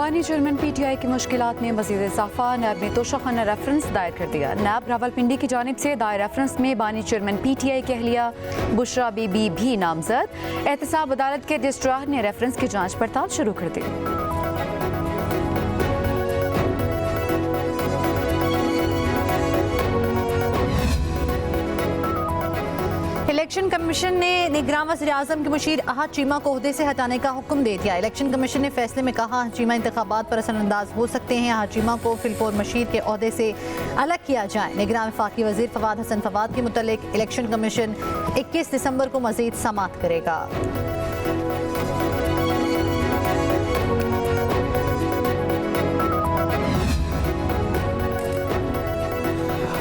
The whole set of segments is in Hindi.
बानी चेयरमैन PTI की मुश्किलात में मज़ीद इजाफा। नैब ने तोशाखाना रेफरेंस दायर कर दिया। नैब रावलपिंडी की जानिब से दायर रेफरेंस में बानी चेयरमैन PTI की अहलिया बुशरा बीबी भी नामजद। एहतसाब अदालत के रजिस्ट्रार ने रेफरेंस की जाँच पड़ताल शुरू कर दी। इलेक्शन कमीशन ने निगरान वज़ीर-ए-आज़म के मुशीर अहद चीमा को ओहदे से हटाने का हुक्म दे दिया। इलेक्शन कमीशन ने फैसले में कहा चीमा इंतखाबात पर असरअंदाज हो सकते हैं। अहद चीमा को फिलपोर मशीर के ओहदे से अलग किया जाए। निगरान वफाकी वज़ीर फवाद हसन फवाद के मुतालिक इलेक्शन कमीशन 21 दिसंबर को मज़ीद समाअत करेगा।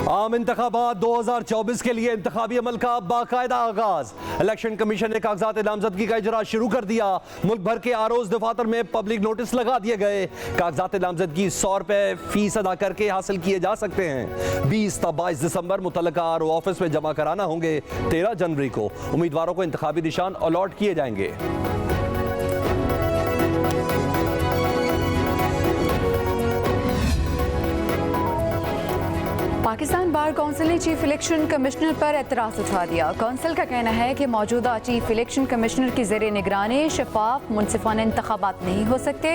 आम इंतखाबात 2024 के लिए इंतखाबी अमल का बाकायदा आगाज। इलेक्शन कमीशन ने कागजात नामजदगी का इजरा शुरू कर दिया। मुल्क भर के आरोज दफातर में पब्लिक नोटिस लगा दिए गए। कागजात नामजदगी 100 रुपए फीस अदा करके हासिल किए जा सकते हैं। 20 ता 22 दिसंबर मुतल्लका आरओ ऑफिस में जमा कराना होंगे। 13 जनवरी को उम्मीदवारों को इंतखाबी निशान अलॉट किए जाएंगे। पाकिस्तान बार काउंसिल ने चीफ इलेक्शन कमिश्नर पर एतराज़ उठा दिया। काउंसिल का कहना है कि मौजूदा चीफ इलेक्शन कमिश्नर की ज़ेरे निगरानी शफाफ मुनसिफाना इंतखाबात नहीं हो सकते।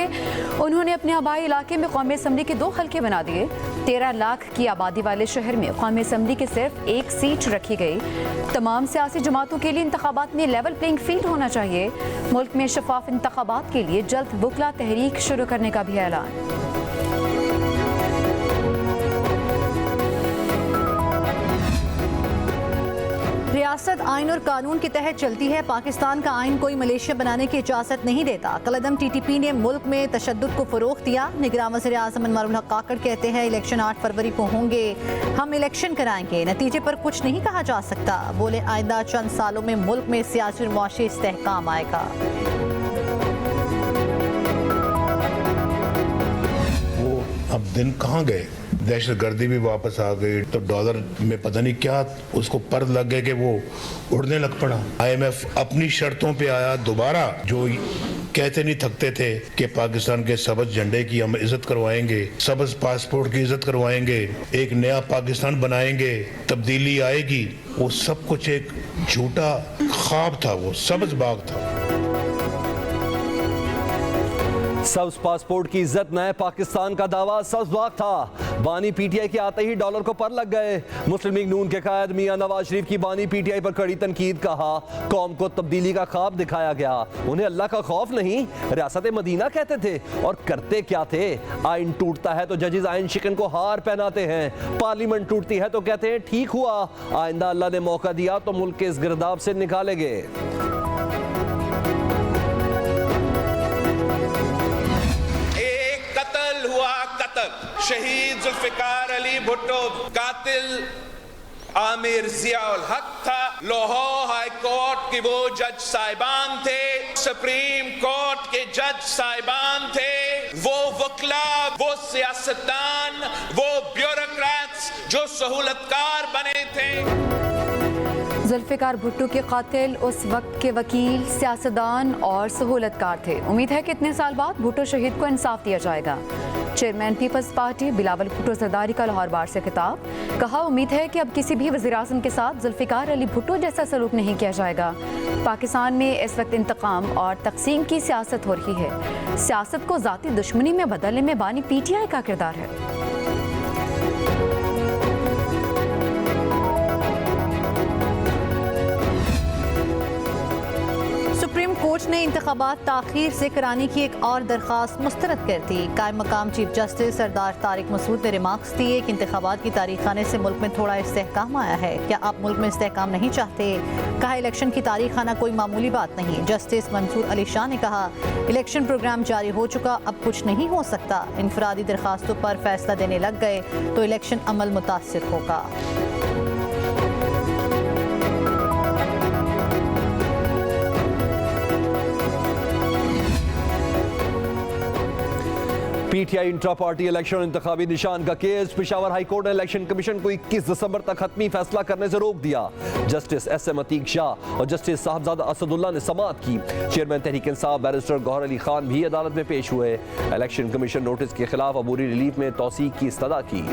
उन्होंने अपने आबाई इलाके में कौमी असम्बली के 2 हल्के बना दिए। 13 लाख की आबादी वाले शहर में कौमी असम्बली की सिर्फ 1 सीट रखी गई। तमाम सियासी जमातों के लिए इंतखाबात में लेवल प्लेइंग फील्ड होना चाहिए। मुल्क में शफाफ इंतखाबात के लिए जल्द बुकला तहरीक शुरू करने का भी ऐलान। रियासत आइन और कानून के तहत चलती है। पाकिस्तान का आइन कोई मलेशिया बनाने की इजाज़त नहीं देता। कलअदम TTP ने मुल्क में तशद्दुद को फ़रोग़ दिया। निगरान वज़ीर-ए-आज़म अनवरुल हक काकड़ कहते हैं इलेक्शन 8 फरवरी को होंगे, हम इलेक्शन कराएंगे, नतीजे पर कुछ नहीं कहा जा सकता। बोले आइंदा चंद सालों में मुल्क में सियासी और मुआशी इस्तेहकाम आएगा। वो अब दिन कहाँ गए? दहशत गर्दी भी वापस आ गई तो डॉलर में पता नहीं क्या उसको पर लग गए कि वो उड़ने लग पड़ा। IMF अपनी शर्तों पे आया दोबारा, जो कहते नहीं थकते थे कि पाकिस्तान के सबज झंडे की हम इज्जत करवाएंगे, सबज पासपोर्ट की इज्जत करवाएंगे, एक नया पाकिस्तान बनाएंगे, तब्दीली आएगी। वो सब कुछ एक झूठा ख्वाब था, वो सबज बाग था। सब्ज पासपोर्ट की इज्जत नए पाकिस्तान का दावा सब्ज बाग था। बानी PTI के आते ही डॉलर को पर लग गए। मुस्लिम लीग नून के कायद मियां नवाज शरीफ की बानी PTI पर कड़ी तनकीद। कहा कौम को तब्दीली का ख्वाब दिखाया गया, उन्हें अल्लाह का खौफ नहीं रियासत मदीना कहते थे और करते क्या थे। आइन टूटता है तो जजेस आइन शिकन को हार पहनाते हैं। पार्लियामेंट टूटती है तो कहते हैं ठीक हुआ, आइंदा अल्लाह ने मौका दिया तो मुल्क के इस गिरदाब से निकालेंगे। शहीद जुल्फिकार अली भुट्टो कातिल आमिर जियाउल हक था। लाहौर हाई कोर्ट के वो जज साहिबान थे, सुप्रीम कोर्ट के जज साहिबान थे, वो वकला, वो सियासतदान, वो ब्यूरोक्रेट्स जो सहूलतकार बने थे। जुल्फिकार भुट्टो के कातिल उस वक्त के वकील, सियासतदान और सहूलतकार थे। उम्मीद है कि इतने साल बाद भुट्टो शहीद को इंसाफ दिया जाएगा। Chairman People's Party Bilawal Bhutto Zardari का लाहौर बार से खिताब। कहा उम्मीद है कि अब किसी भी वज़ीर-ए-आज़म के साथ जुल्फिकार अली भुट्टो जैसा सलूक नहीं किया जाएगा। पाकिस्तान में इस वक्त इंतकाम और तकसीम की सियासत हो रही है। सियासत को ज़ाती दुश्मनी में बदलने में बानी PTI का किरदार है। सुप्रीम कोर्ट ने इंतखाबात ताख़ीर से कराने की एक और दरख्वास्त मुस्तरद कर दी। कायम मकाम चीफ जस्टिस सरदार तारिक मसूद ने रिमार्क्स दिए कि इंतखाबात की तारीख आने से मुल्क में थोड़ा इस्तेहकाम आया है। क्या आप मुल्क में इस्तेहकाम नहीं चाहते? कहा इलेक्शन की तारीख आना कोई मामूली बात नहीं। जस्टिस मंसूर अली शाह ने कहा इलेक्शन प्रोग्राम जारी हो चुका, अब कुछ नहीं हो सकता। इनफरादी दरखास्तों पर फैसला देने लग गए तो इलेक्शन अमल मुतासिर होगा। पीटीआई इंट्रा पार्टी इलेक्शन इंतखाबी निशान का केस। पेशावर हाई कोर्ट ने इलेक्शन कमीशन को 21 दिसंबर तक हतमी फैसला करने से रोक दिया। जस्टिस एसएम अतीक शाह और जस्टिस साहबजादा असदुल्ला ने समाअत की। चेयरमैन तहरीक इंसाफ बैरिस्टर गौहर अली खान भी अदालत में पेश हुए। इलेक्शन कमीशन नोटिस के खिलाफ अबूरी रिलीफ में तौसीक की इस्तदा की।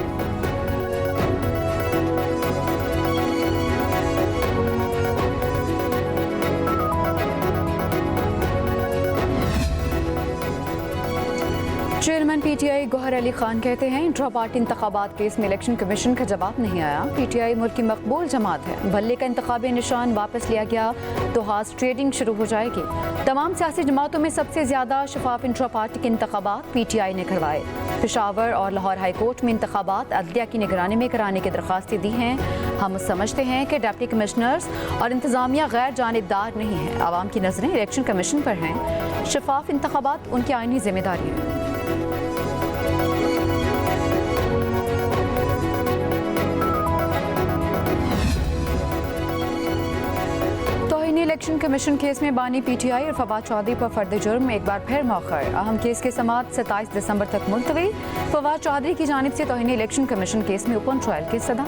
चेयरमैन पीटीआई गौहर अली खान कहते हैं इंट्रा पार्टी इंतखाबात केस में इलेक्शन कमीशन का जवाब नहीं आया। पीटीआई मुल्क की मकबूल जमात है। भल्ले का इंतखाबी निशान वापस लिया गया तो हार्स ट्रेडिंग शुरू हो जाएगी। तमाम सियासी जमातों में सबसे ज्यादा शफाफ इंट्रा पार्टी के इंतखाबात पीटीआई ने करवाए। पेशावर और लाहौर हाई कोर्ट में इंतखाबात अदलिया की निगरानी में कराने की दरख्वास्तें दी हैं। हम समझते हैं कि डिप्टी कमिश्नर्स और इंतजामिया गैर जानिबदार नहीं है। आवाम की नजरें इलेक्शन कमीशन पर हैं। शफाफ इंतखाबात उनकी आईनी जिम्मेदारी है। इलेक्शन कमीशन केस में बानी पीटीआई और फवाद चौधरी पर फर्द जुर्म एक बार फिर मौखर। अहम केस की समाअत 27 दिसंबर तक मुलतवी। फवाद चौधरी की जानिब से तौहीन इलेक्शन कमीशन केस में ओपन ट्रायल की सदा।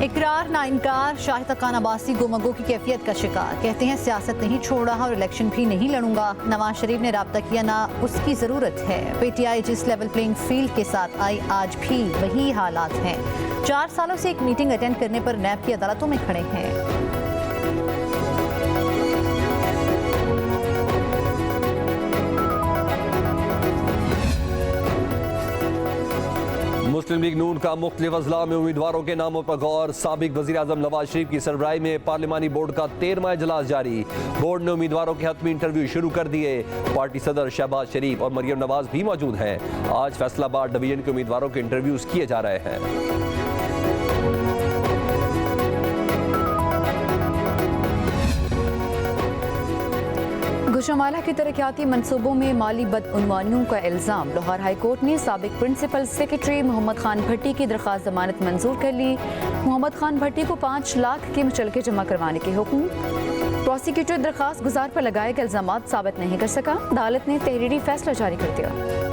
इकरार ना इनकार। शाहिद खान अब्बासी गुमगो की कैफियत का शिकार। कहते हैं सियासत नहीं छोड़ रहा और इलेक्शन भी नहीं लड़ूंगा। नवाज शरीफ ने राब्ता किया ना उसकी ज़रूरत है। पीटीआई जिस लेवल प्लेइंग फील्ड के साथ आई आज भी वही हालात हैं। 4 सालों से एक मीटिंग अटेंड करने पर नैब की अदालतों में खड़े हैं। मुस्लिम लीग नून का मुख्तलिफ अजला में उम्मीदवारों के नामों पर गौर। साबिक वज़ीर आज़म नवाज शरीफ की सरबराही में पार्लिमानी बोर्ड का 13वां इजलास जारी। बोर्ड ने उम्मीदवारों के हतमी इंटरव्यू शुरू कर दिए। पार्टी सदर शहबाज शरीफ और मरियम नवाज भी मौजूद हैं। आज फैसलाबाद डिवीजन के उम्मीदवारों के इंटरव्यूज किए जा रहे हैं। गुशमाला की तरक्याती मनसूबों में माली बदउनवानियों का इल्ज़ाम। लाहौर हाई कोर्ट ने साबिक प्रिंसिपल सेक्रेटरी मोहम्मद खान भट्टी की दरख्वास्त जमानत मंजूर कर ली। मोहम्मद खान भट्टी को 5 लाख के मुचलके जमा करवाने के हुक्म। प्रोसिक्यूटर दरख्वास्त गुजार पर लगाए गए इल्ज़ामात साबित नहीं कर सका। अदालत ने तहरीरी फैसला जारी कर दिया।